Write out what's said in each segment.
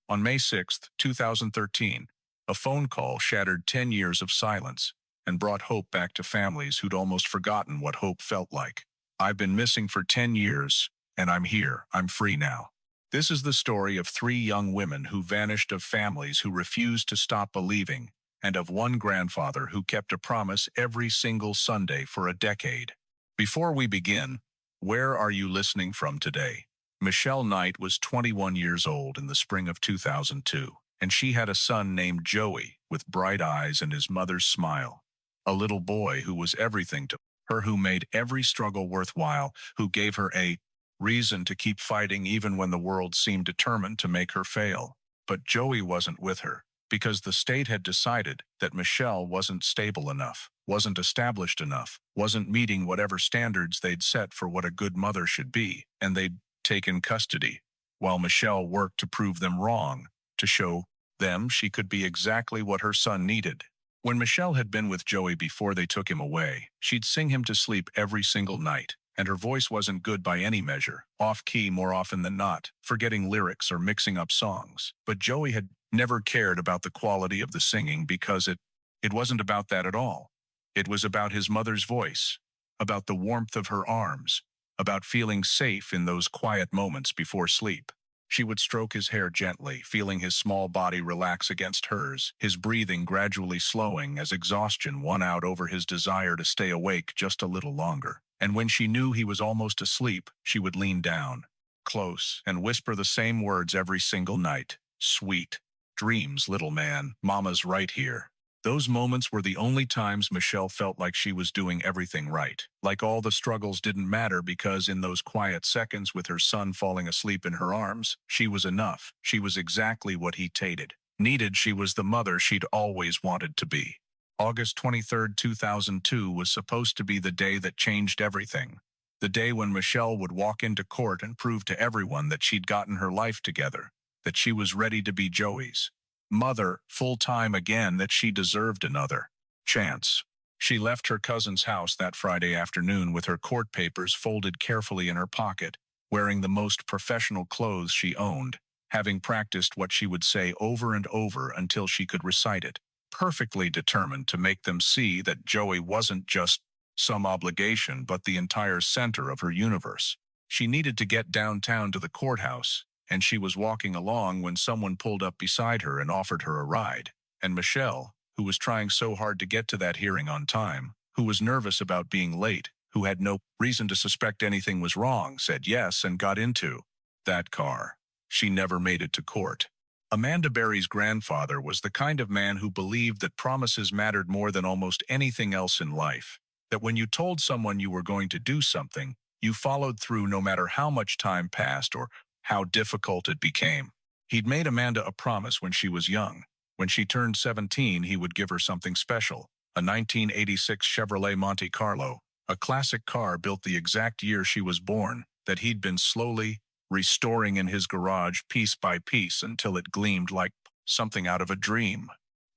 On May 6, 2013, a phone call shattered 10 years of silence and brought hope back to families who'd almost forgotten what hope felt like. I've been missing for 10 years, and I'm here. I'm free now. This is the story of three young women who vanished, of families who refused to stop believing, and of one grandfather who kept a promise every single Sunday for a decade. Before we begin, where are you listening from today? Michelle Knight was 21 years old in the spring of 2002, and she had a son named Joey with bright eyes and his mother's smile. A little boy who was everything to her, who made every struggle worthwhile, who gave her a reason to keep fighting even when the world seemed determined to make her fail. But Joey wasn't with her, because the state had decided that Michelle wasn't stable enough, wasn't established enough, wasn't meeting whatever standards they'd set for what a good mother should be, and they'd taken custody, while Michelle worked to prove them wrong, to show them she could be exactly what her son needed. When Michelle had been with Joey before they took him away, she'd sing him to sleep every single night, and her voice wasn't good by any measure, off-key more often than not, forgetting lyrics or mixing up songs. But Joey had never cared about the quality of the singing, because it wasn't about that at all. It was about his mother's voice, about the warmth of her arms, about feeling safe in those quiet moments before sleep. She would stroke his hair gently, feeling his small body relax against hers, his breathing gradually slowing as exhaustion won out over his desire to stay awake just a little longer. And when she knew he was almost asleep, she would lean down, close, and whisper the same words every single night. "Sweet dreams, little man. Mama's right here." Those moments were the only times Michelle felt like she was doing everything right, like all the struggles didn't matter, because in those quiet seconds with her son falling asleep in her arms, she was enough. She was exactly what he needed. She was the mother she'd always wanted to be. August 23, 2002 was supposed to be the day that changed everything. The day when Michelle would walk into court and prove to everyone that she'd gotten her life together, that she was ready to be Joey's mother full-time again, that she deserved another chance. She left her cousin's house that Friday afternoon with her court papers folded carefully in her pocket, wearing the most professional clothes she owned, having practiced what she would say over and over until she could recite it, perfectly determined to make them see that Joey wasn't just some obligation but the entire center of her universe. She needed to get downtown to the courthouse, and she was walking along when someone pulled up beside her and offered her a ride. And Michelle, who was trying so hard to get to that hearing on time, who was nervous about being late, who had no reason to suspect anything was wrong, said yes and got into that car. She never made it to court. Amanda Berry's grandfather was the kind of man who believed that promises mattered more than almost anything else in life, that when you told someone you were going to do something, you followed through no matter how much time passed or how difficult it became. He'd made Amanda a promise when she was young. When she turned 17, he would give her something special, a 1986 Chevrolet Monte Carlo, a classic car built the exact year she was born, that he'd been slowly restoring in his garage piece by piece until it gleamed like something out of a dream.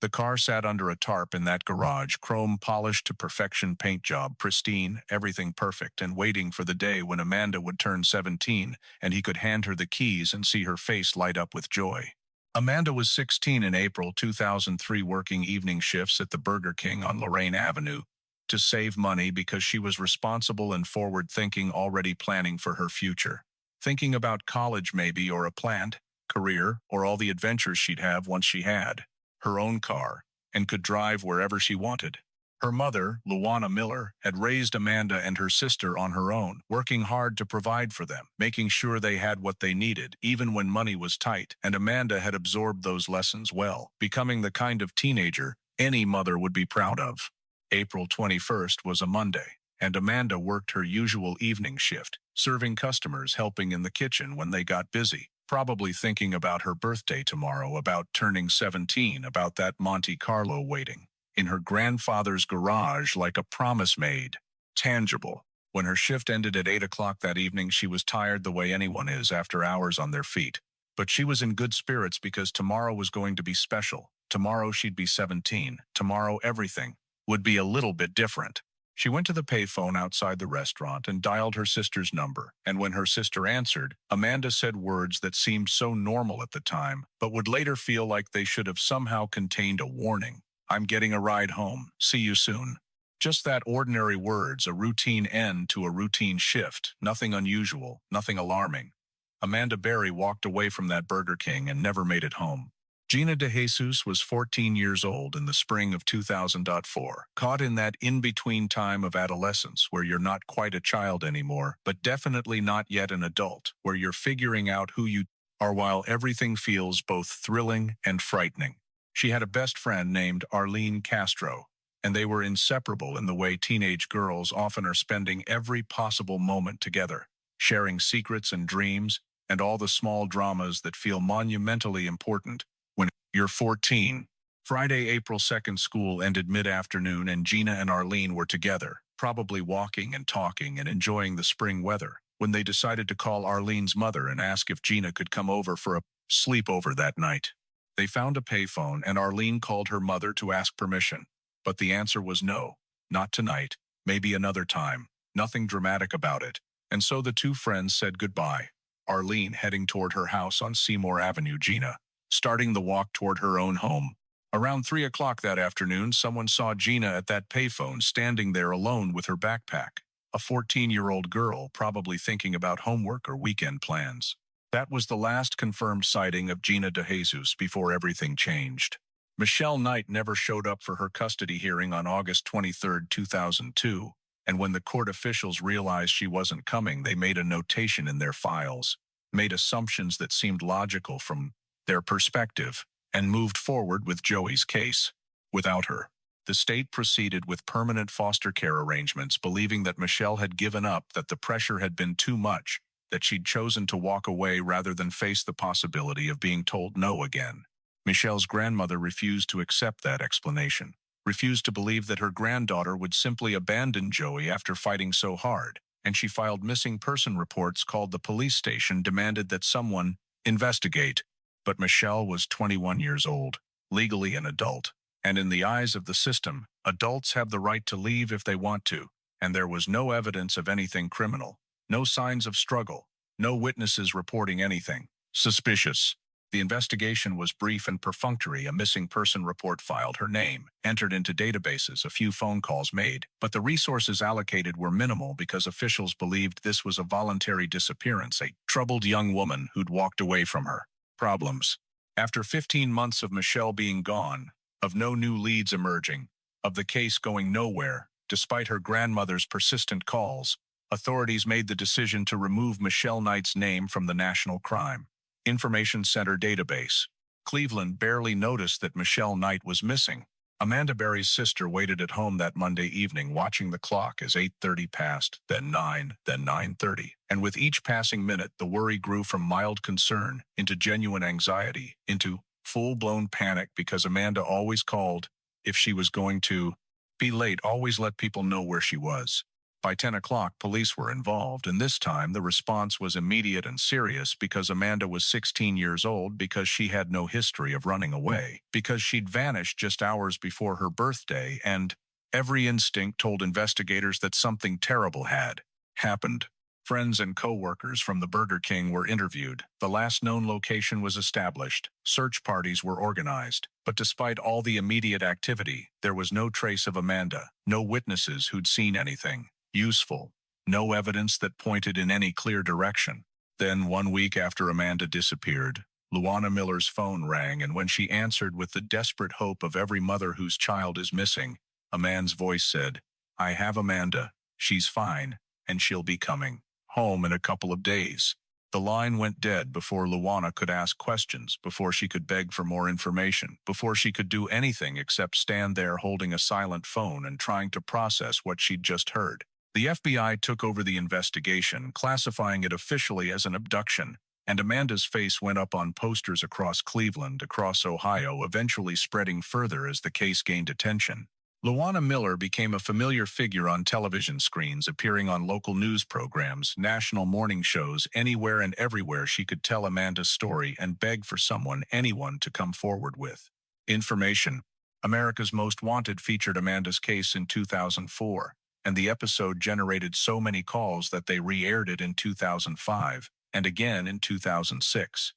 The car sat under a tarp in that garage, chrome polished to perfection, paint job pristine, everything perfect, and waiting for the day when Amanda would turn 17 and he could hand her the keys and see her face light up with joy. Amanda was 16 in April 2003, working evening shifts at the Burger King on Lorraine Avenue to save money, because she was responsible and forward-thinking, already planning for her future. Thinking about college maybe, or a planned career, or all the adventures she'd have once she had her own car and could drive wherever she wanted. Her mother, Luana Miller, had raised Amanda and her sister on her own, working hard to provide for them, making sure they had what they needed, even when money was tight, and Amanda had absorbed those lessons well, becoming the kind of teenager any mother would be proud of. April 21st was a Monday, and Amanda worked her usual evening shift, serving customers, helping in the kitchen when they got busy, probably thinking about her birthday tomorrow, about turning 17, about that Monte Carlo waiting in her grandfather's garage like a promise made tangible. When her shift ended at 8 o'clock that evening, she was tired the way anyone is after hours on their feet. But she was in good spirits, because tomorrow was going to be special. Tomorrow she'd be 17. Tomorrow everything would be a little bit different. She went to the payphone outside the restaurant and dialed her sister's number, and when her sister answered, Amanda said words that seemed so normal at the time, but would later feel like they should have somehow contained a warning. "I'm getting a ride home. See you soon." Just that, ordinary words, a routine end to a routine shift, nothing unusual, nothing alarming. Amanda Berry walked away from that Burger King and never made it home. Gina De Jesus was 14 years old in the spring of 2004, caught in that in-between time of adolescence where you're not quite a child anymore, but definitely not yet an adult, where you're figuring out who you are while everything feels both thrilling and frightening. She had a best friend named Arlene Castro, and they were inseparable in the way teenage girls often are, spending every possible moment together, sharing secrets and dreams, and all the small dramas that feel monumentally important when you're 14. Friday, April 2nd, school ended mid-afternoon and Gina and Arlene were together, probably walking and talking and enjoying the spring weather, when they decided to call Arlene's mother and ask if Gina could come over for a sleepover that night. They found a payphone and Arlene called her mother to ask permission, but the answer was no, not tonight, maybe another time, nothing dramatic about it, and so the two friends said goodbye. Arlene heading toward her house on Seymour Avenue, Gina starting the walk toward her own home. Around 3 o'clock that afternoon, someone saw Gina at that payphone standing there alone with her backpack, a 14-year-old girl probably thinking about homework or weekend plans. That was the last confirmed sighting of Gina De Jesus before everything changed. Michelle Knight never showed up for her custody hearing on August 23, 2002, and when the court officials realized she wasn't coming, they made a notation in their files, made assumptions that seemed logical from their perspective, and moved forward with Joey's case. Without her, the state proceeded with permanent foster care arrangements, believing that Michelle had given up, that the pressure had been too much, that she'd chosen to walk away rather than face the possibility of being told no again. Michelle's grandmother refused to accept that explanation, refused to believe that her granddaughter would simply abandon Joey after fighting so hard, and she filed missing person reports, called the police station, demanded that someone investigate. But Michelle was 21 years old, legally an adult, and in the eyes of the system, adults have the right to leave if they want to, and there was no evidence of anything criminal, no signs of struggle, no witnesses reporting anything suspicious. The investigation was brief and perfunctory. A missing person report filed, her name entered into databases, a few phone calls made, but the resources allocated were minimal because officials believed this was a voluntary disappearance, a troubled young woman who'd walked away from her problems. After 15 months of Michelle being gone, of no new leads emerging, of the case going nowhere, despite her grandmother's persistent calls, authorities made the decision to remove Michelle Knight's name from the National Crime Information Center database. Cleveland barely noticed that Michelle Knight was missing. Amanda Berry's sister waited at home that Monday evening, watching the clock as 8:30 passed, then 9, then 9:30. And with each passing minute, the worry grew from mild concern into genuine anxiety, into full-blown panic, because Amanda always called if she was going to be late, always let people know where she was. By 10 o'clock, police were involved, and this time the response was immediate and serious, because Amanda was 16 years old, because she had no history of running away, because she'd vanished just hours before her birthday, and every instinct told investigators that something terrible had happened. Friends and co-workers from the Burger King were interviewed. The last known location was established. Search parties were organized. But despite all the immediate activity, there was no trace of Amanda, no witnesses who'd seen anything useful, no evidence that pointed in any clear direction. Then, 1 week after Amanda disappeared, Luana Miller's phone rang, and when she answered with the desperate hope of every mother whose child is missing, a man's voice said, "I have Amanda, she's fine, and she'll be coming home in a couple of days." The line went dead before Luana could ask questions, before she could beg for more information, before she could do anything except stand there holding a silent phone and trying to process what she'd just heard. The FBI took over the investigation, classifying it officially as an abduction, and Amanda's face went up on posters across Cleveland, across Ohio, eventually spreading further as the case gained attention. Luana Miller became a familiar figure on television screens, appearing on local news programs, national morning shows. Anywhere and everywhere she could tell Amanda's story and beg for someone, anyone, to come forward with information. America's Most Wanted featured Amanda's case in 2004. and the episode generated so many calls that they re-aired it in 2005 and again in 2006.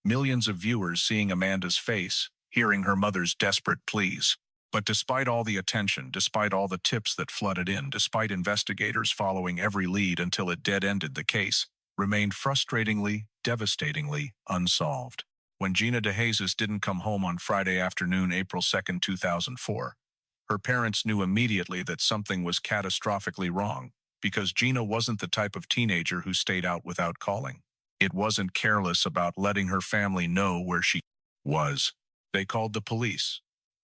Millions of viewers seeing Amanda's face, hearing her mother's desperate pleas. But despite all the attention, despite all the tips that flooded in, despite investigators following every lead until it dead-ended, the case remained frustratingly, devastatingly unsolved. When Gina DeJesus didn't come home on Friday afternoon, April 2, 2004, her parents knew immediately that something was catastrophically wrong, because Gina wasn't the type of teenager who stayed out without calling. It wasn't careless about letting her family know where she was. They called the police,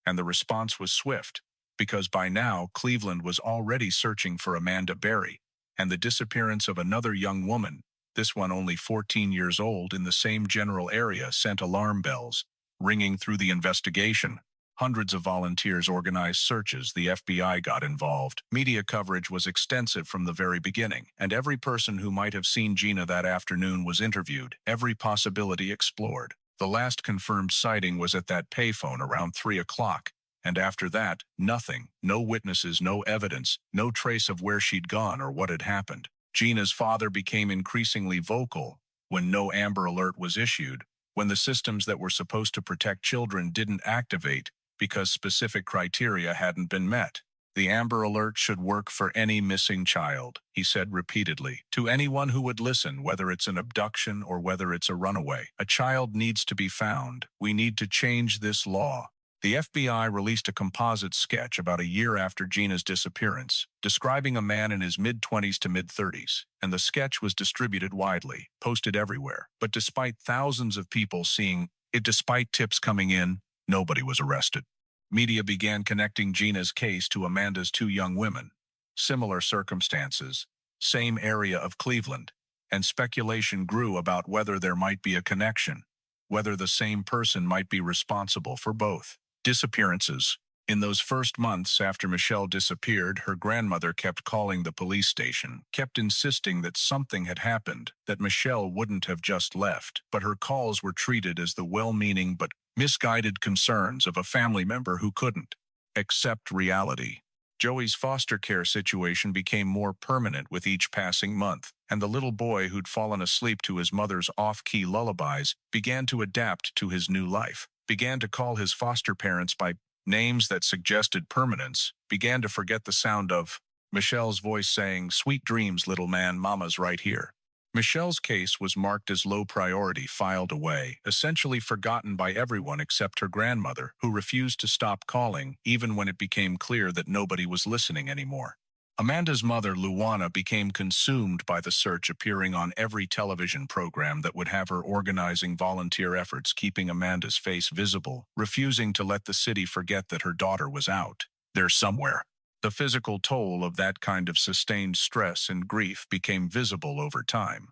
and the response was swift, because by now Cleveland was already searching for Amanda Berry, and the disappearance of another young woman, this one only 14 years old, in the same general area sent alarm bells ringing through the investigation. Hundreds of volunteers organized searches. The FBI got involved. Media coverage was extensive from the very beginning, and every person who might have seen Gina that afternoon was interviewed, every possibility explored. The last confirmed sighting was at that payphone around 3 o'clock, and after that, nothing, no witnesses, no evidence, no trace of where she'd gone or what had happened. Gina's father became increasingly vocal when no Amber Alert was issued, when the systems that were supposed to protect children didn't activate because specific criteria hadn't been met. The Amber Alert should work for any missing child, he said repeatedly, to anyone who would listen, whether it's an abduction or whether it's a runaway. A child needs to be found. We need to change this law. The FBI released a composite sketch about a year after Gina's disappearance, describing a man in his mid-20s to mid-30s, and the sketch was distributed widely, posted everywhere. But despite thousands of people seeing it, despite tips coming in, nobody was arrested. Media began connecting Gina's case to Amanda's two young women. Similar circumstances, same area of Cleveland, and speculation grew about whether there might be a connection, whether the same person might be responsible for both disappearances. In those first months after Michelle disappeared, her grandmother kept calling the police station, kept insisting that something had happened, that Michelle wouldn't have just left. But her calls were treated as the well-meaning but misguided concerns of a family member who couldn't accept reality. Joey's foster care situation became more permanent with each passing month, and the little boy who'd fallen asleep to his mother's off-key lullabies began to adapt to his new life, began to call his foster parents by names that suggested permanence, began to forget the sound of Michelle's voice saying, "Sweet dreams, little man, mama's right here." Michelle's case was marked as low priority, filed away, essentially forgotten by everyone except her grandmother, who refused to stop calling even when it became clear that nobody was listening anymore. Amanda's mother, Luana, became consumed by the search, appearing on every television program that would have her organizing volunteer efforts, keeping Amanda's face visible, refusing to let the city forget that her daughter was out there somewhere. The physical toll of that kind of sustained stress and grief became visible over time.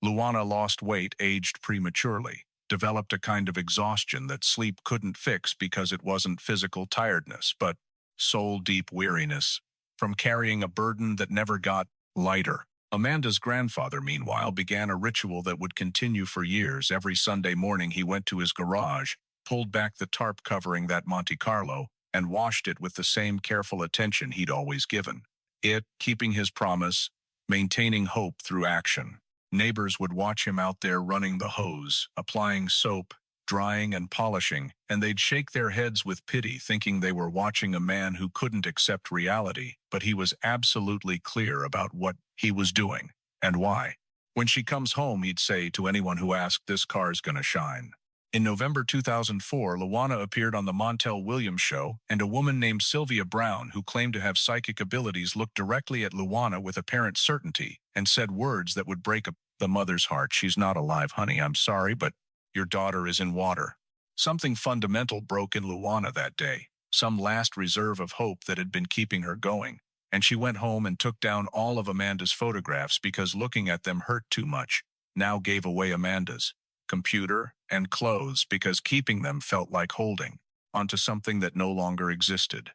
Luana lost weight, aged prematurely, developed a kind of exhaustion that sleep couldn't fix because it wasn't physical tiredness, but soul-deep weariness from carrying a burden that never got lighter. Amanda's grandfather, meanwhile, began a ritual that would continue for years. Every Sunday morning he went to his garage, pulled back the tarp covering that Monte Carlo, and washed it with the same careful attention he'd always given. Keeping his promise, maintaining hope through action. Neighbors would watch him out there running the hose, applying soap, drying and polishing, and they'd shake their heads with pity, thinking they were watching a man who couldn't accept reality, but he was absolutely clear about what he was doing and why. When she comes home, he'd say to anyone who asked, "This car's gonna shine." In November 2004, Luana appeared on the Montel Williams show, and a woman named Sylvia Brown, who claimed to have psychic abilities, looked directly at Luana with apparent certainty and said words that would break the mother's heart. "She's not alive, honey. I'm sorry, but your daughter is in water." Something fundamental broke in Luana that day, some last reserve of hope that had been keeping her going, and she went home and took down all of Amanda's photographs because looking at them hurt too much, now gave away Amanda's computer and clothes because keeping them felt like holding onto something that no longer existed.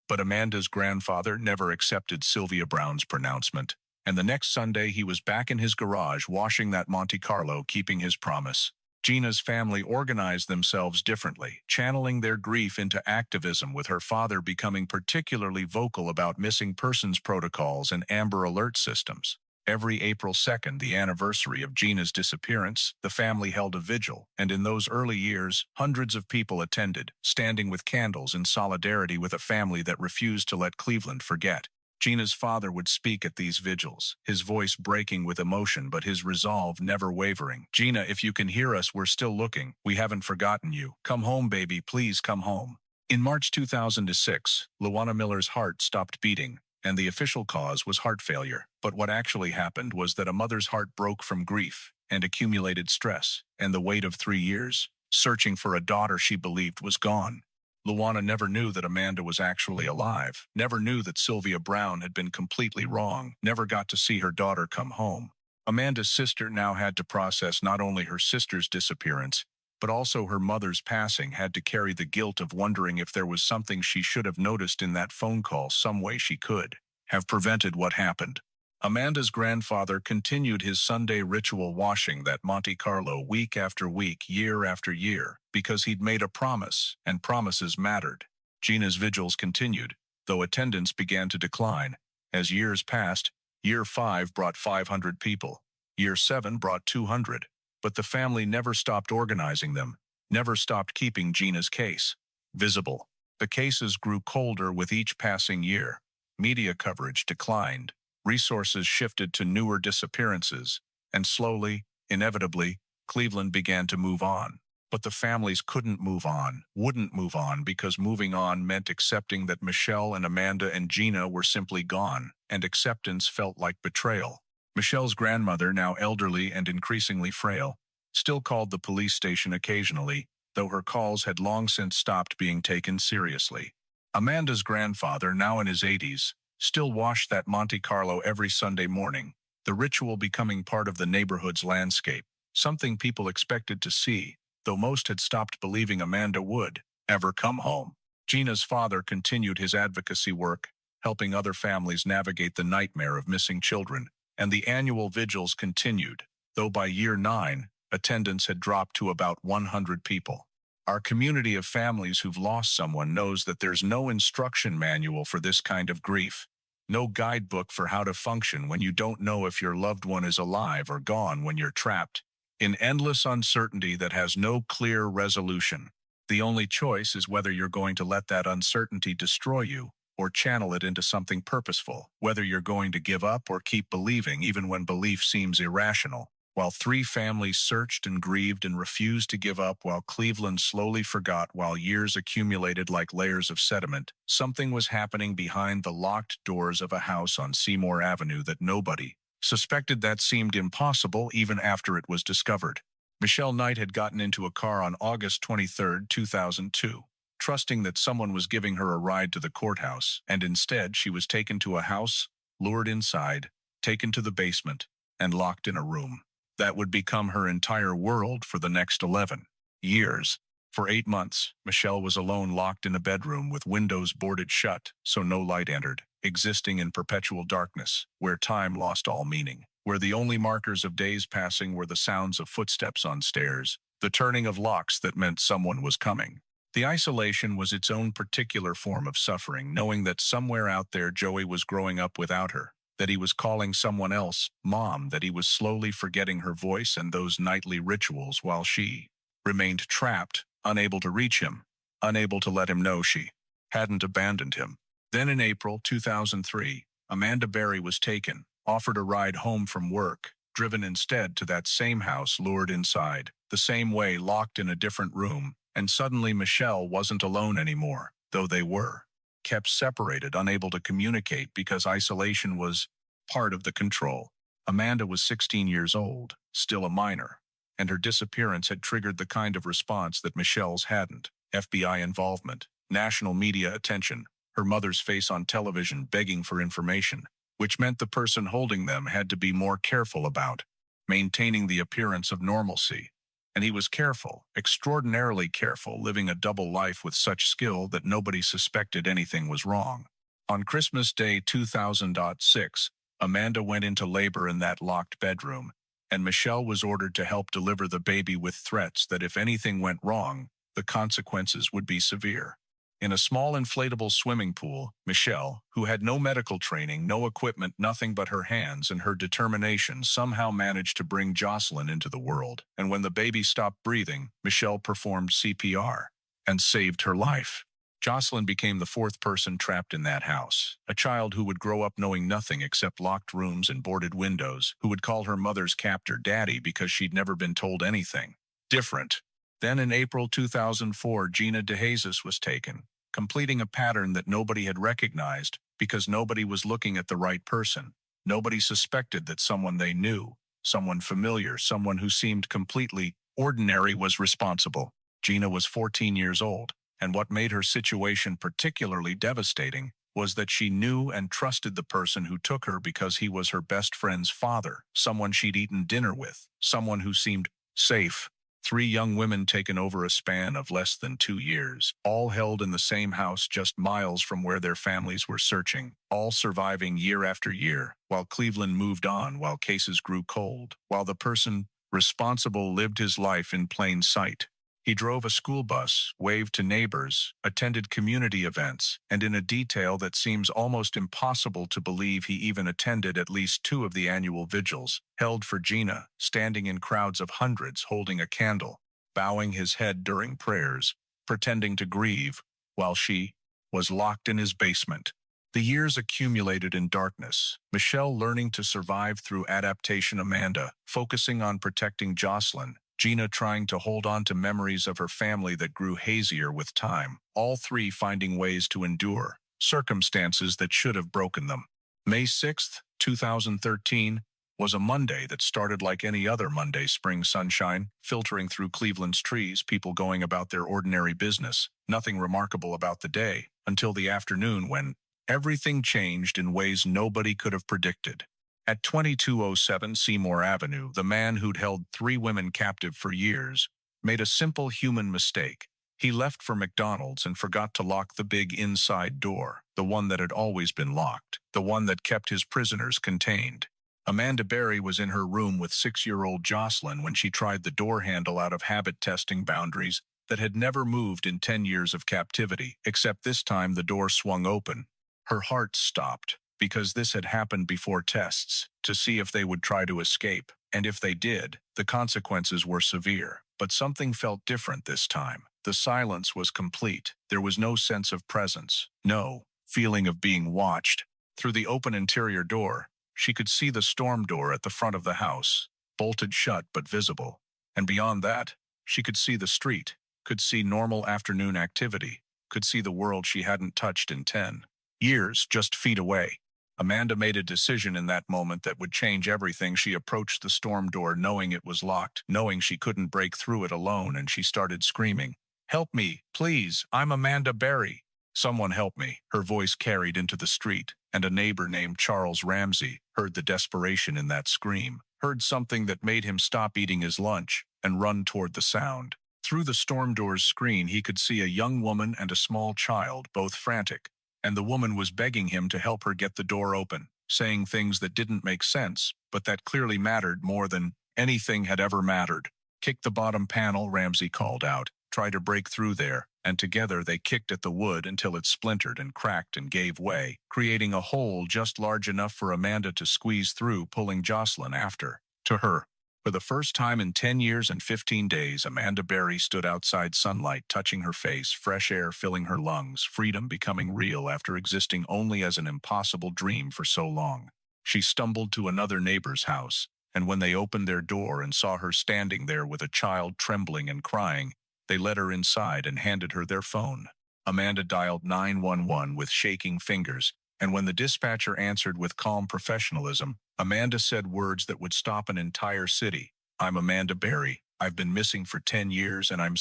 But Amanda's grandfather never accepted Sylvia Brown's pronouncement, and the next Sunday he was back in his garage washing that Monte Carlo, keeping his promise. Gina's family organized themselves differently, channeling their grief into activism, with her father becoming particularly vocal about missing persons protocols and Amber Alert systems. Every April 2nd, the anniversary of Gina's disappearance, the family held a vigil, and in those early years, hundreds of people attended, standing with candles in solidarity with a family that refused to let Cleveland forget. Gina's father would speak at these vigils, his voice breaking with emotion but his resolve never wavering. "Gina, if you can hear us, we're still looking. We haven't forgotten you. Come home, baby, please come home." In March 2006, Luana Miller's heart stopped beating, and the official cause was heart failure. But what actually happened was that a mother's heart broke from grief and accumulated stress, and the weight of 3 years, searching for a daughter she believed was gone. Luana never knew that Amanda was actually alive, never knew that Sylvia Brown had been completely wrong, never got to see her daughter come home. Amanda's sister now had to process not only her sister's disappearance, but also her mother's passing, had to carry the guilt of wondering if there was something she should have noticed in that phone call, some way she could have prevented what happened. Amanda's grandfather continued his Sunday ritual, washing that Monte Carlo week after week, year after year, because he'd made a promise, and promises mattered. Gina's vigils continued, though attendance began to decline. As years passed, year 5 brought 500 people, year 7 brought 200, but the family never stopped organizing them, never stopped keeping Gina's case visible. The cases grew colder with each passing year. Media coverage declined. Resources shifted to newer disappearances, and slowly, inevitably, Cleveland began to move on. But the families couldn't move on, wouldn't move on, because moving on meant accepting that Michelle and Amanda and Gina were simply gone, and acceptance felt like betrayal. Michelle's grandmother, now elderly and increasingly frail, still called the police station occasionally, though her calls had long since stopped being taken seriously. Amanda's grandfather, now in his 80s, still washed that Monte Carlo every Sunday morning, the ritual becoming part of the neighborhood's landscape, something people expected to see, though most had stopped believing Amanda would ever come home. Gina's father continued his advocacy work, helping other families navigate the nightmare of missing children, and the annual vigils continued, though by year 9, attendance had dropped to about 100 people. Our community of families who've lost someone knows that there's no instruction manual for this kind of grief, no guidebook for how to function when you don't know if your loved one is alive or gone, when you're trapped in endless uncertainty that has no clear resolution. The only choice is whether you're going to let that uncertainty destroy you or channel it into something purposeful, whether you're going to give up or keep believing even when belief seems irrational. While 3 families searched and grieved and refused to give up, while Cleveland slowly forgot, while years accumulated like layers of sediment, something was happening behind the locked doors of a house on Seymour Avenue that nobody suspected. That seemed impossible even after it was discovered. Michelle Knight had gotten into a car on August 23, 2002, trusting that someone was giving her a ride to the courthouse, and instead she was taken to a house, lured inside, taken to the basement, and locked in a room that would become her entire world for the next 11 years. For 8 months, Michelle was alone, locked in a bedroom with windows boarded shut so no light entered, existing in perpetual darkness, where time lost all meaning, where the only markers of days passing were the sounds of footsteps on stairs, the turning of locks that meant someone was coming. The isolation was its own particular form of suffering, knowing that somewhere out there Joey was growing up without her, that he was calling someone else Mom, that he was slowly forgetting her voice and those nightly rituals, while she remained trapped, unable to reach him, unable to let him know she hadn't abandoned him. Then in April 2003, Amanda Berry was taken, offered a ride home from work, driven instead to that same house, lured inside, the same way, locked in a different room, and suddenly Michelle wasn't alone anymore, though they were kept separated, unable to communicate because isolation was part of the control. Amanda was 16 years old, still a minor, and her disappearance had triggered the kind of response that Michelle's hadn't. FBI involvement, national media attention, her mother's face on television begging for information, which meant the person holding them had to be more careful about maintaining the appearance of normalcy. And he was careful, extraordinarily careful, living a double life with such skill that nobody suspected anything was wrong. On Christmas Day 2006, Amanda went into labor in that locked bedroom, and Michelle was ordered to help deliver the baby with threats that if anything went wrong, the consequences would be severe. In a small inflatable swimming pool, Michelle, who had no medical training, no equipment, nothing but her hands and her determination, somehow managed to bring Jocelyn into the world. And when the baby stopped breathing, Michelle performed CPR and saved her life. Jocelyn became the fourth person trapped in that house, a child who would grow up knowing nothing except locked rooms and boarded windows, who would call her mother's captor daddy because she'd never been told anything different. Then in April 2004, Gina DeJesus was taken, completing a pattern that nobody had recognized because nobody was looking at the right person. Nobody suspected that someone they knew, someone familiar, someone who seemed completely ordinary was responsible. Gina was 14 years old, and what made her situation particularly devastating was that she knew and trusted the person who took her because he was her best friend's father, someone she'd eaten dinner with, someone who seemed safe. 3 young women taken over a span of less than 2 years, all held in the same house just miles from where their families were searching, all surviving year after year, while Cleveland moved on, while cases grew cold, while the person responsible lived his life in plain sight. He drove a school bus, waved to neighbors, attended community events, and in a detail that seems almost impossible to believe he even attended at least 2 of the annual vigils, held for Gina, standing in crowds of hundreds holding a candle, bowing his head during prayers, pretending to grieve, while she was locked in his basement. The years accumulated in darkness, Michelle learning to survive through adaptation, Amanda focusing on protecting Jocelyn, Gina trying to hold on to memories of her family that grew hazier with time, all 3 finding ways to endure circumstances that should have broken them. May 6, 2013, was a Monday that started like any other Monday, spring sunshine, filtering through Cleveland's trees, people going about their ordinary business, nothing remarkable about the day, until the afternoon when everything changed in ways nobody could have predicted. At 2207 Seymour Avenue, the man who'd held 3 women captive for years made a simple human mistake. He left for McDonald's and forgot to lock the big inside door, the one that had always been locked, the one that kept his prisoners contained. Amanda Berry was in her room with 6-year-old Jocelyn when she tried the door handle out of habit testing boundaries that had never moved in 10 years of captivity, except this time the door swung open. Her heart stopped, because this had happened before tests, to see if they would try to escape, and if they did, the consequences were severe. But something felt different this time. The silence was complete. There was no sense of presence, no feeling of being watched. Through the open interior door, she could see the storm door at the front of the house, bolted shut but visible. And beyond that, she could see the street, could see normal afternoon activity, could see the world she hadn't touched in 10 years, just feet away. Amanda made a decision in that moment that would change everything. She approached the storm door knowing it was locked, knowing she couldn't break through it alone, and she started screaming, "Help me, please, I'm Amanda Berry. Someone help me." Her voice carried into the street, and a neighbor named Charles Ramsey heard the desperation in that scream, heard something that made him stop eating his lunch and run toward the sound. Through the storm door's screen, he could see a young woman and a small child, both frantic, and the woman was begging him to help her get the door open, saying things that didn't make sense, but that clearly mattered more than anything had ever mattered. "Kick the bottom panel," Ramsey called out. "Try to break through there," and together they kicked at the wood until it splintered and cracked and gave way, creating a hole just large enough for Amanda to squeeze through, pulling Jocelyn after to her. For the first time in 10 years and 15 days, Amanda Berry stood outside, sunlight touching her face, fresh air filling her lungs, freedom becoming real after existing only as an impossible dream for so long. She stumbled to another neighbor's house, and when they opened their door and saw her standing there with a child trembling and crying, they led her inside and handed her their phone. Amanda dialed 911 with shaking fingers, and when the dispatcher answered with calm professionalism, Amanda said words that would stop an entire city. "I'm Amanda Berry. I've been missing for 10 years and I'm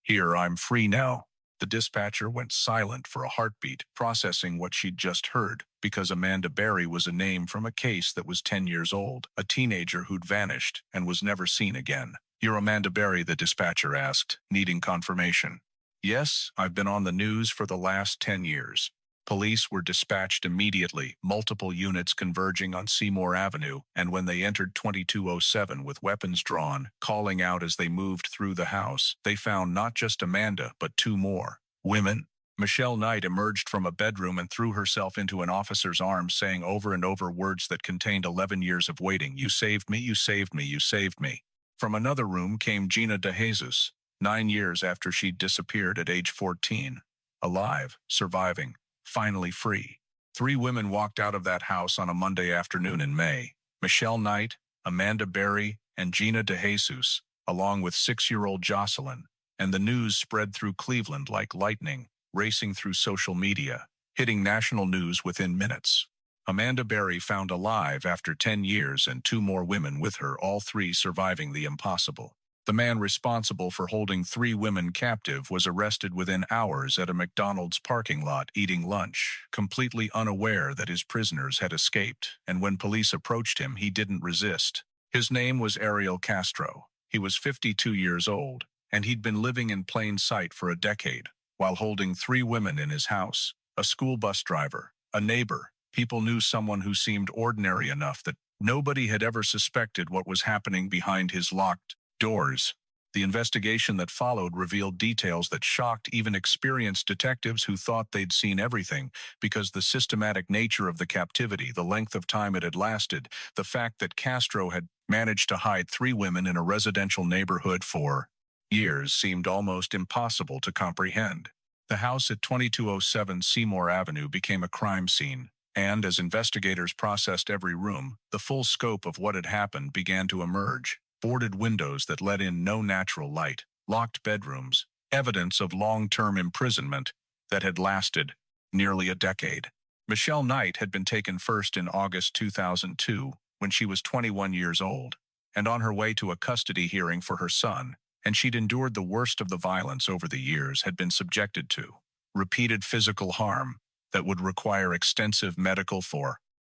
here. I'm free now." The dispatcher went silent for a heartbeat, processing what she'd just heard, because Amanda Berry was a name from a case that was 10 years old, a teenager who'd vanished and was never seen again. "You're Amanda Berry?" the dispatcher asked, needing confirmation. "Yes, I've been on the news for the last 10 years. Police were dispatched immediately, multiple units converging on Seymour Avenue, and when they entered 2207 with weapons drawn, calling out as they moved through the house, they found not just Amanda, but two more women. Michelle Knight emerged from a bedroom and threw herself into an officer's arms, saying over and over words that contained 11 years of waiting. You saved me, you saved me, you saved me. From another room came Gina DeJesus, 9 years after she'd disappeared at age 14. Alive, surviving, finally free. Three women walked out of that house on a Monday afternoon in May. Michelle Knight, Amanda Berry, and Gina DeJesus, along with 6-year-old Jocelyn. And the news spread through Cleveland like lightning, racing through social media, hitting national news within minutes. Amanda Berry found alive after 10 years and two more women with her, all three surviving the impossible. The man responsible for holding three women captive was arrested within hours at a McDonald's parking lot eating lunch, completely unaware that his prisoners had escaped, and when police approached him, he didn't resist. His name was Ariel Castro. He was 52 years old, and he'd been living in plain sight for a decade, while holding three women in his house: a school bus driver, a neighbor. People knew someone who seemed ordinary enough that nobody had ever suspected what was happening behind his locked doors. The investigation that followed revealed details that shocked even experienced detectives who thought they'd seen everything, because the systematic nature of the captivity, the length of time it had lasted, the fact that Castro had managed to hide three women in a residential neighborhood for years seemed almost impossible to comprehend. The house at 2207 Seymour Avenue became a crime scene, and as investigators processed every room, the full scope of what had happened began to emerge. Boarded windows that let in no natural light, locked bedrooms, evidence of long-term imprisonment that had lasted nearly a decade. Michelle Knight had been taken first in August 2002, when she was 21 years old, and on her way to a custody hearing for her son, and she'd endured the worst of the violence over the years, had been subjected to repeated physical harm that would require extensive medical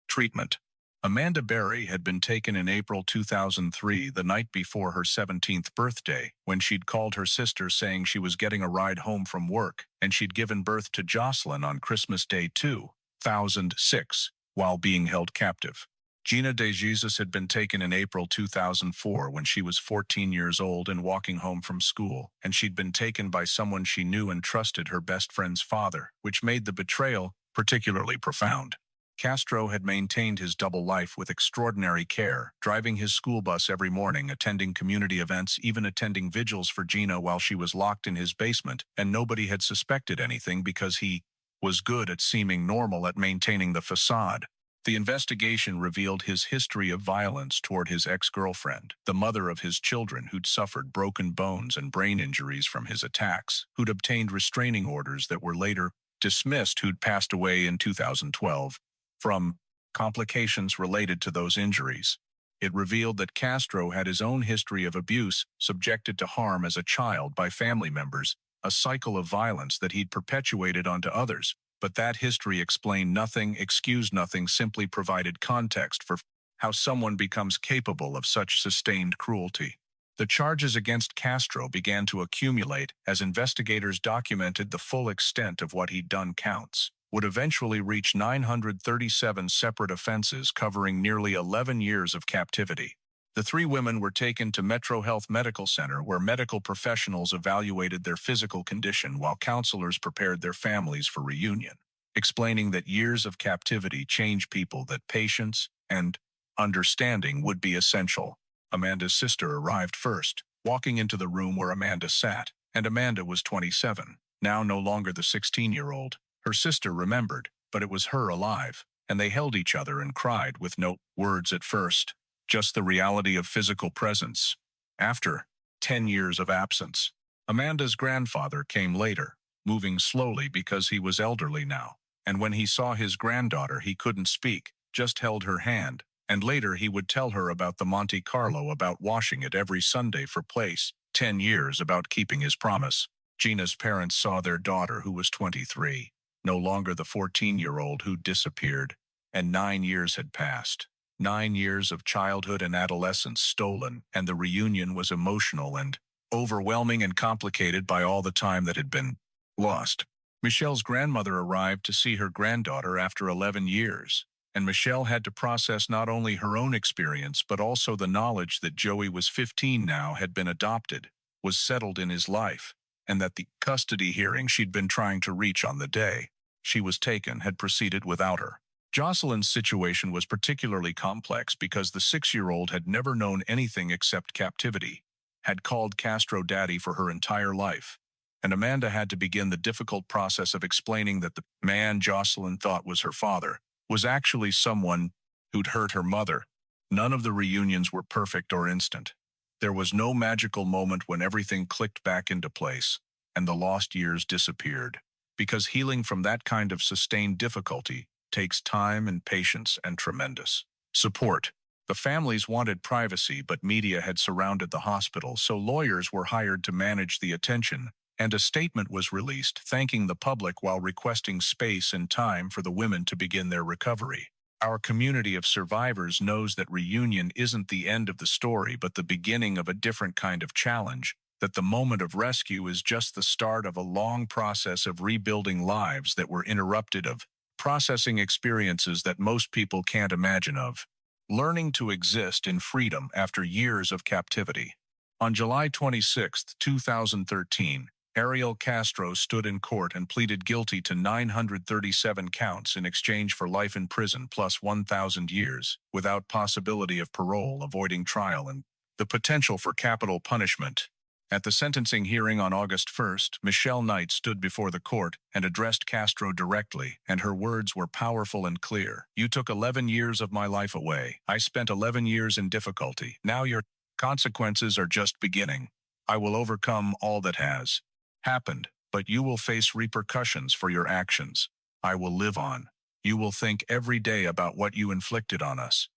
treatment. Amanda Berry had been taken in April 2003, the night before her 17th birthday, when she'd called her sister saying she was getting a ride home from work, and she'd given birth to Jocelyn on Christmas Day 2006, while being held captive. Gina DeJesus had been taken in April 2004 when she was 14 years old and walking home from school, and she'd been taken by someone she knew and trusted, her best friend's father, which made the betrayal particularly profound. Castro had maintained his double life with extraordinary care, driving his school bus every morning, attending community events, even attending vigils for Gina while she was locked in his basement, and nobody had suspected anything because he was good at seeming normal, at maintaining the facade. The investigation revealed his history of violence toward his ex-girlfriend, the mother of his children, who'd suffered broken bones and brain injuries from his attacks, who'd obtained restraining orders that were later dismissed, who'd passed away in 2012 from complications related to those injuries. It revealed that Castro had his own history of abuse, subjected to harm as a child by family members, a cycle of violence that he'd perpetuated onto others. But that history explained nothing, excused nothing, simply provided context for how someone becomes capable of such sustained cruelty. The charges against Castro began to accumulate as investigators documented the full extent of what he'd done. Counts would eventually reach 937 separate offenses covering nearly 11 years of captivity. The three women were taken to Metro Health Medical Center, where medical professionals evaluated their physical condition while counselors prepared their families for reunion, explaining that years of captivity change people, that patience and understanding would be essential. Amanda's sister arrived first, walking into the room where Amanda sat, and Amanda was 27, now no longer the 16-year-old. Her sister remembered, but it was her alive, and they held each other and cried with no words at first, just the reality of physical presence. After 10 years of absence, Amanda's grandfather came later, moving slowly because he was elderly now, and when he saw his granddaughter he couldn't speak, just held her hand, and later he would tell her about the Monte Carlo, about washing it every Sunday for place, 10 years about keeping his promise. Gina's parents saw their daughter, who was 23, no longer the 14-year-old who disappeared, and 9 years had passed. 9 years of childhood and adolescence stolen, and the reunion was emotional and overwhelming and complicated by all the time that had been lost. Michelle's grandmother arrived to see her granddaughter after 11 years, and Michelle had to process not only her own experience but also the knowledge that Joey was 15 now, had been adopted, was settled in his life, and that the custody hearing she'd been trying to reach on the day she was taken had proceeded without her. Jocelyn's situation was particularly complex because the 6-year-old had never known anything except captivity, had called Castro daddy for her entire life, and Amanda had to begin the difficult process of explaining that the man Jocelyn thought was her father was actually someone who'd hurt her mother. None of the reunions were perfect or instant. There was no magical moment when everything clicked back into place and the lost years disappeared, because healing from that kind of sustained difficulty takes time and patience and tremendous support. The families wanted privacy, but media had surrounded the hospital, so lawyers were hired to manage the attention, and a statement was released thanking the public while requesting space and time for the women to begin their recovery. Our community of survivors knows that reunion isn't the end of the story but the beginning of a different kind of challenge, that the moment of rescue is just the start of a long process of rebuilding lives that were interrupted, of processing experiences that most people can't imagine, of learning to exist in freedom after years of captivity. On July 26, 2013, Ariel Castro stood in court and pleaded guilty to 937 counts in exchange for life in prison plus 1,000 years, without possibility of parole, avoiding trial, and the potential for capital punishment. At the sentencing hearing on August 1st, Michelle Knight stood before the court and addressed Castro directly, and her words were powerful and clear. "You took 11 years of my life away. I spent 11 years in difficulty. Now your consequences are just beginning. I will overcome all that has happened, but you will face repercussions for your actions. I will live on. You will think every day about what you inflicted on us.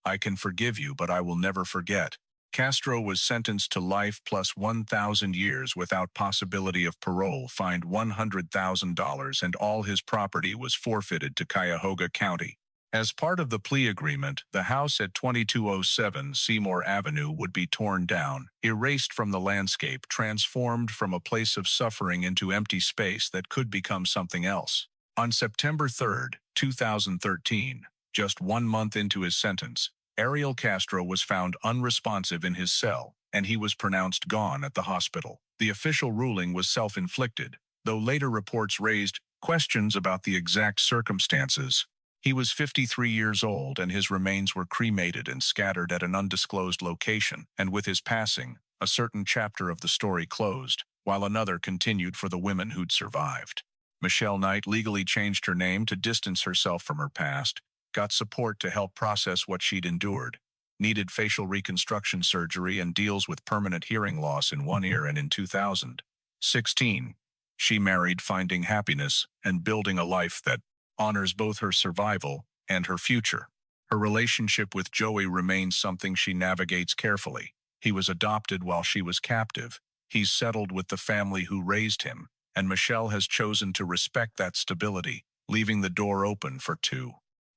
I can forgive you, but I will never forget." Castro was sentenced to life plus 1,000 years without possibility of parole, fined $100,000, and all his property was forfeited to Cuyahoga County. As part of the plea agreement, the house at 2207 Seymour Avenue would be torn down, erased from the landscape, transformed from a place of suffering into empty space that could become something else. On September 3, 2013, just 1 month into his sentence, Ariel Castro was found unresponsive in his cell, and he was pronounced gone at the hospital. The official ruling was self-inflicted, though later reports raised questions about the exact circumstances. He was 53 years old, and his remains were cremated and scattered at an undisclosed location, and with his passing, a certain chapter of the story closed, while another continued for the women who'd survived. Michelle Knight legally changed her name to distance herself from her past, got support to help process what she'd endured, needed facial reconstruction surgery, and deals with permanent hearing loss in one ear. And in 2016, she married, finding happiness and building a life that honors both her survival and her future. Her relationship with Joey remains something she navigates carefully. He was adopted while she was captive. He's settled with the family who raised him, and Michelle has chosen to respect that stability, leaving the door open for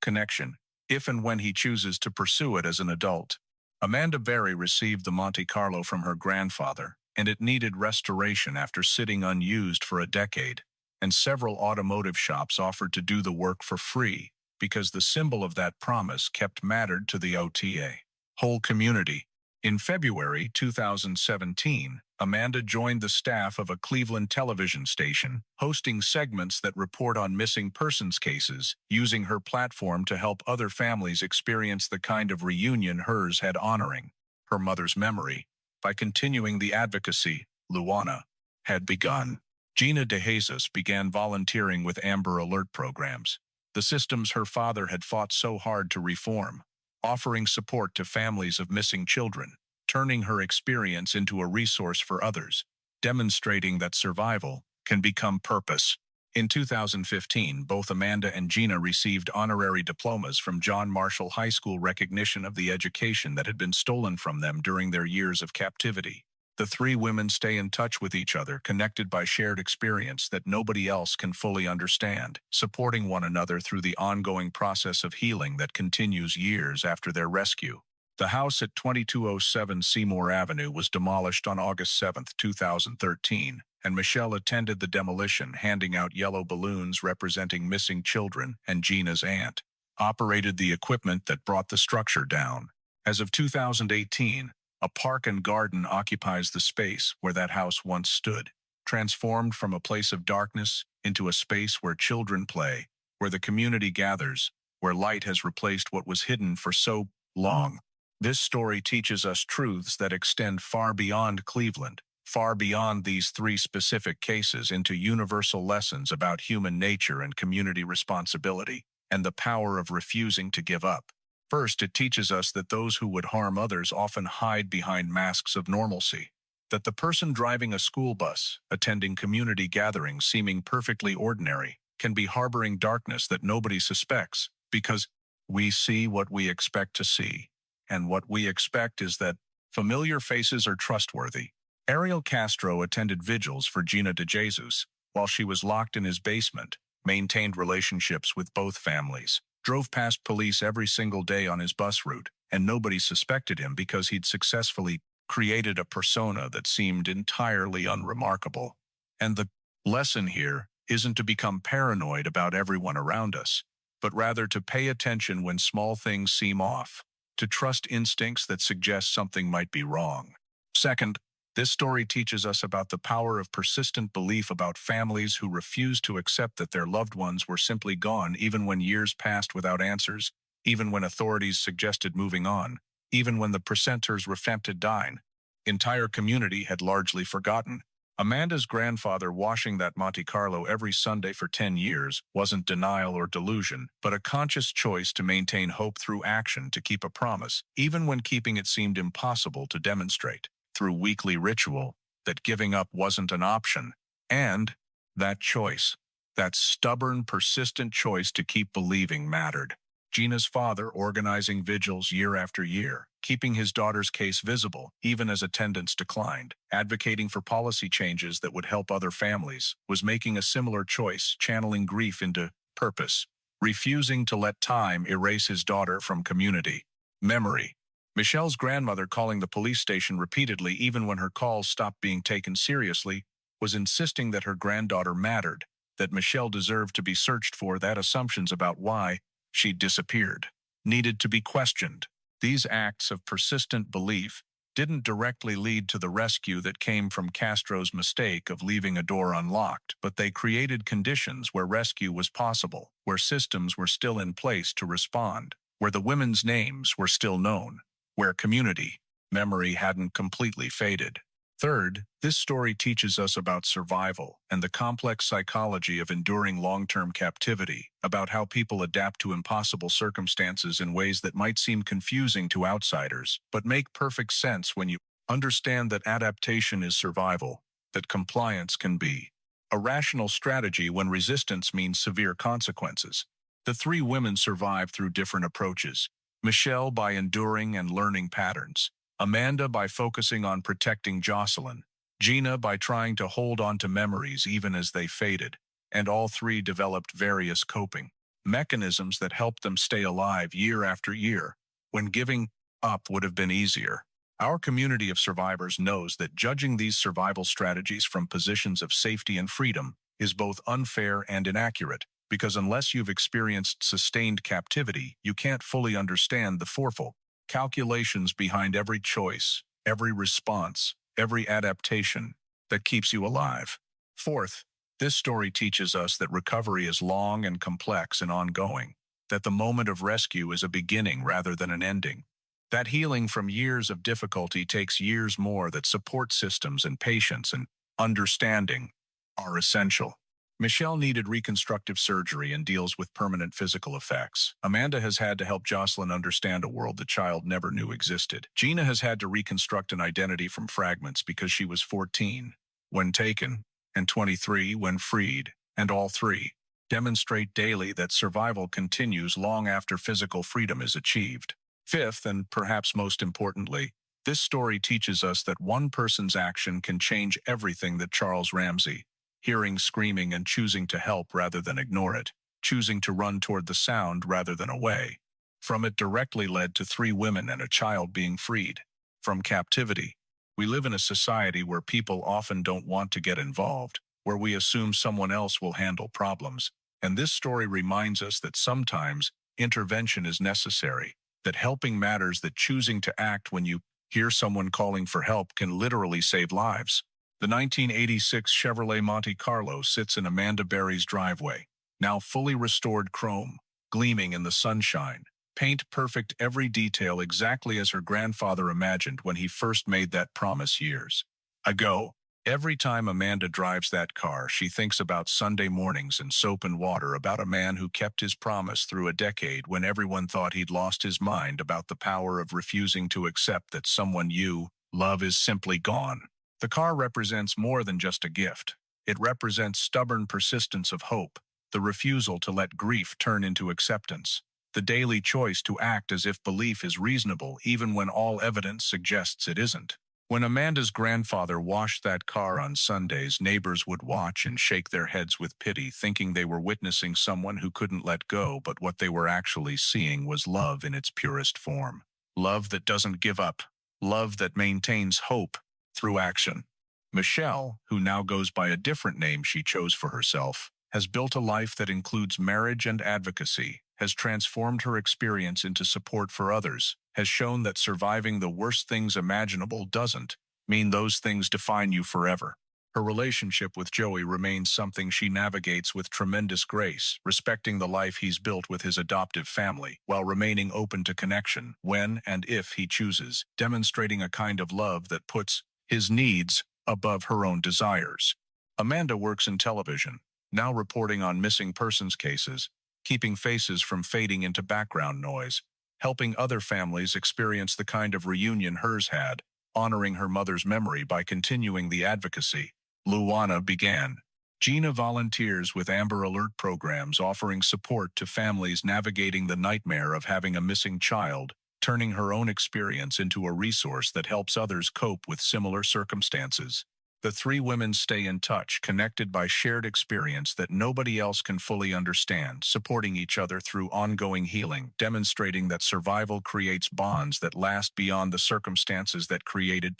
connection, if and when he chooses to pursue it as an adult. Amanda Berry received the Monte Carlo from her grandfather, and it needed restoration after sitting unused for a decade, and several automotive shops offered to do the work for free because the symbol of that promise kept mattered to the OTA whole community. In February 2017, Amanda joined the staff of a Cleveland television station, hosting segments that report on missing persons cases, using her platform to help other families experience the kind of reunion hers had, honoring her mother's memory. By continuing the advocacy, Luana had begun. Gina DeJesus began volunteering with Amber Alert programs, the systems her father had fought so hard to reform, offering support to families of missing children, turning her experience into a resource for others, demonstrating that survival can become purpose. In 2015, both Amanda and Gina received honorary diplomas from John Marshall High School, recognition of the education that had been stolen from them during their years of captivity. The three women stay in touch with each other, connected by shared experience that nobody else can fully understand, supporting one another through the ongoing process of healing that continues years after their rescue. The house at 2207 Seymour Avenue was demolished on August 7, 2013, and Michelle attended the demolition, handing out yellow balloons representing missing children, and Gina's aunt operated the equipment that brought the structure down. As of 2018, a park and garden occupies the space where that house once stood, transformed from a place of darkness into a space where children play, where the community gathers, where light has replaced what was hidden for so long. This story teaches us truths that extend far beyond Cleveland, far beyond these three specific cases, into universal lessons about human nature and community responsibility, and the power of refusing to give up. First, it teaches us that those who would harm others often hide behind masks of normalcy. That the person driving a school bus, attending community gatherings seeming perfectly ordinary, can be harboring darkness that nobody suspects, because we see what we expect to see. And what we expect is that familiar faces are trustworthy. Ariel Castro attended vigils for Gina DeJesus while she was locked in his basement, maintained relationships with both families, drove past police every single day on his bus route, and nobody suspected him because he'd successfully created a persona that seemed entirely unremarkable. And the lesson here isn't to become paranoid about everyone around us, but rather to pay attention when small things seem off, to trust instincts that suggest something might be wrong. Second, this story teaches us about the power of persistent belief about families who refuse to accept that their loved ones were simply gone, even when years passed without answers, even when authorities suggested moving on, even when the presenters refempted dine. Entire community had largely forgotten. Amanda's grandfather washing that Monte Carlo every Sunday for 10 years wasn't denial or delusion, but a conscious choice to maintain hope through action, to keep a promise, even when keeping it seemed impossible to demonstrate, through weekly ritual, that giving up wasn't an option. And that choice, that stubborn, persistent choice to keep believing, mattered. Gina's father organizing vigils year after year, keeping his daughter's case visible, even as attendance declined, advocating for policy changes that would help other families, was making a similar choice, channeling grief into purpose, refusing to let time erase his daughter from community memory. Michelle's grandmother, calling the police station repeatedly even when her calls stopped being taken seriously, was insisting that her granddaughter mattered, that Michelle deserved to be searched for, that assumptions about why she'd disappeared needed to be questioned. These acts of persistent belief didn't directly lead to the rescue that came from Castro's mistake of leaving a door unlocked, but they created conditions where rescue was possible, where systems were still in place to respond, where the women's names were still known, where community memory hadn't completely faded. Third, this story teaches us about survival and the complex psychology of enduring long-term captivity, about how people adapt to impossible circumstances in ways that might seem confusing to outsiders, but make perfect sense when you understand that adaptation is survival, that compliance can be a rational strategy when resistance means severe consequences. The three women survived through different approaches. Michelle by enduring and learning patterns, Amanda by focusing on protecting Jocelyn, Gina by trying to hold on to memories even as they faded, and all three developed various coping mechanisms that helped them stay alive year after year, when giving up would have been easier. Our community of survivors knows that judging these survival strategies from positions of safety and freedom is both unfair and inaccurate, because unless you've experienced sustained captivity, you can't fully understand the fourfold calculations behind every choice, every response, every adaptation that keeps you alive. Fourth, this story teaches us that recovery is long and complex and ongoing, that the moment of rescue is a beginning rather than an ending, that healing from years of difficulty takes years more, that support systems and patience and understanding are essential. Michelle needed reconstructive surgery and deals with permanent physical effects. Amanda has had to help Jocelyn understand a world the child never knew existed. Gina has had to reconstruct an identity from fragments because she was 14 when taken and 23 when freed, and all three demonstrate daily that survival continues long after physical freedom is achieved. Fifth, and perhaps most importantly, this story teaches us that one person's action can change everything. That Charles Ramsey, hearing screaming and choosing to help rather than ignore it, choosing to run toward the sound rather than away from it, directly led to three women and a child being freed from captivity. We live in a society where people often don't want to get involved, where we assume someone else will handle problems. And this story reminds us that sometimes intervention is necessary, that helping matters, that choosing to act when you hear someone calling for help can literally save lives. The 1986 Chevrolet Monte Carlo sits in Amanda Berry's driveway, now fully restored chrome, gleaming in the sunshine. Paint perfect, every detail exactly as her grandfather imagined when he first made that promise years ago. Every time Amanda drives that car, she thinks about Sunday mornings and soap and water, about a man who kept his promise through a decade when everyone thought he'd lost his mind, about the power of refusing to accept that someone you love is simply gone. The car represents more than just a gift. It represents stubborn persistence of hope, the refusal to let grief turn into acceptance, the daily choice to act as if belief is reasonable even when all evidence suggests it isn't. When Amanda's grandfather washed that car on Sundays, neighbors would watch and shake their heads with pity, thinking they were witnessing someone who couldn't let go, but what they were actually seeing was love in its purest form. Love that doesn't give up. Love that maintains hope through action. Michelle, who now goes by a different name she chose for herself, has built a life that includes marriage and advocacy, has transformed her experience into support for others, has shown that surviving the worst things imaginable doesn't mean those things define you forever. Her relationship with Joey remains something she navigates with tremendous grace, respecting the life he's built with his adoptive family, while remaining open to connection when and if he chooses, demonstrating a kind of love that puts his needs above her own desires. Amanda works in television, now reporting on missing persons cases, keeping faces from fading into background noise, helping other families experience the kind of reunion hers had, honoring her mother's memory by continuing the advocacy Luana began. Gina volunteers with Amber Alert programs, offering support to families navigating the nightmare of having a missing child, turning her own experience into a resource that helps others cope with similar circumstances. The three women stay in touch, connected by shared experience that nobody else can fully understand, supporting each other through ongoing healing, demonstrating that survival creates bonds that last beyond the circumstances that created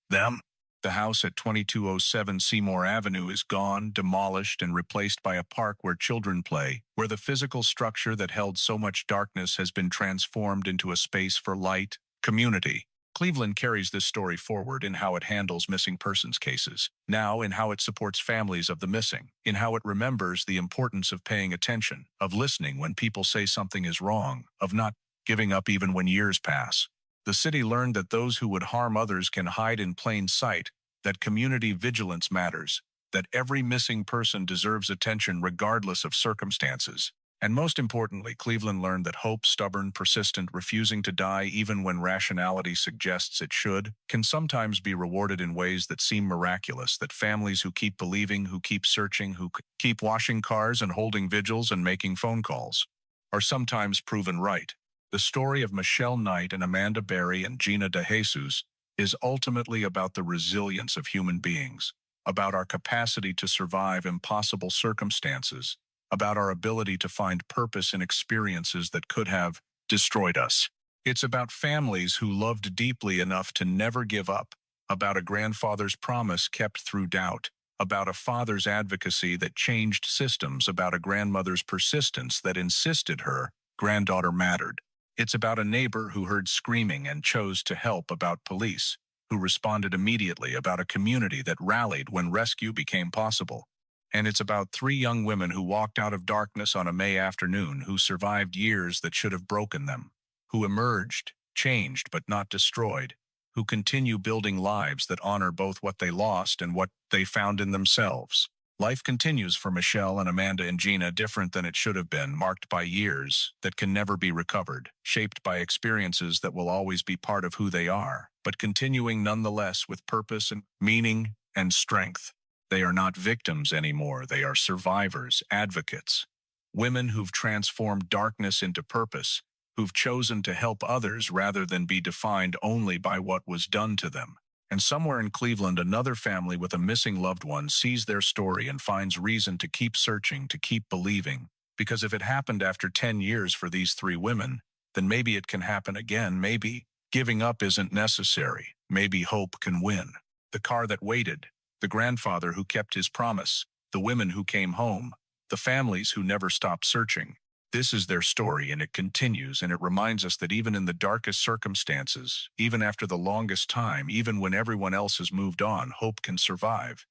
them. The house at 2207 Seymour Avenue is gone, demolished, and replaced by a park where children play, where the physical structure that held so much darkness has been transformed into a space for light, community. Cleveland carries this story forward in how it handles missing persons cases, now in how it supports families of the missing, in how it remembers the importance of paying attention, of listening when people say something is wrong, of not giving up even when years pass. The city learned that those who would harm others can hide in plain sight, that community vigilance matters, that every missing person deserves attention regardless of circumstances. And most importantly, Cleveland learned that hope, stubborn, persistent, refusing to die even when rationality suggests it should, can sometimes be rewarded in ways that seem miraculous, that families who keep believing, who keep searching, who keep washing cars and holding vigils and making phone calls, are sometimes proven right. The story of Michelle Knight and Amanda Berry and Gina De Jesus is ultimately about the resilience of human beings, about our capacity to survive impossible circumstances, about our ability to find purpose in experiences that could have destroyed us. It's about families who loved deeply enough to never give up, about a grandfather's promise kept through doubt, about a father's advocacy that changed systems, about a grandmother's persistence that insisted her granddaughter mattered. It's about a neighbor who heard screaming and chose to help, about police who responded immediately, about a community that rallied when rescue became possible. And it's about three young women who walked out of darkness on a May afternoon, who survived years that should have broken them, who emerged, changed but not destroyed, who continue building lives that honor both what they lost and what they found in themselves. Life continues for Michelle and Amanda and Gina, different than it should have been, marked by years that can never be recovered, shaped by experiences that will always be part of who they are, but continuing nonetheless with purpose and meaning and strength. They are not victims anymore. They are survivors, advocates, women who've transformed darkness into purpose, who've chosen to help others rather than be defined only by what was done to them. And somewhere in Cleveland, another family with a missing loved one sees their story and finds reason to keep searching, to keep believing. Because if it happened after 10 years for these three women, then maybe it can happen again. Maybe giving up isn't necessary. Maybe hope can win. The car that waited, the grandfather who kept his promise, the women who came home, the families who never stopped searching. This is their story, and it continues, and it reminds us that even in the darkest circumstances, even after the longest time, even when everyone else has moved on, hope can survive.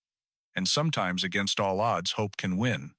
And sometimes, against all odds, hope can win.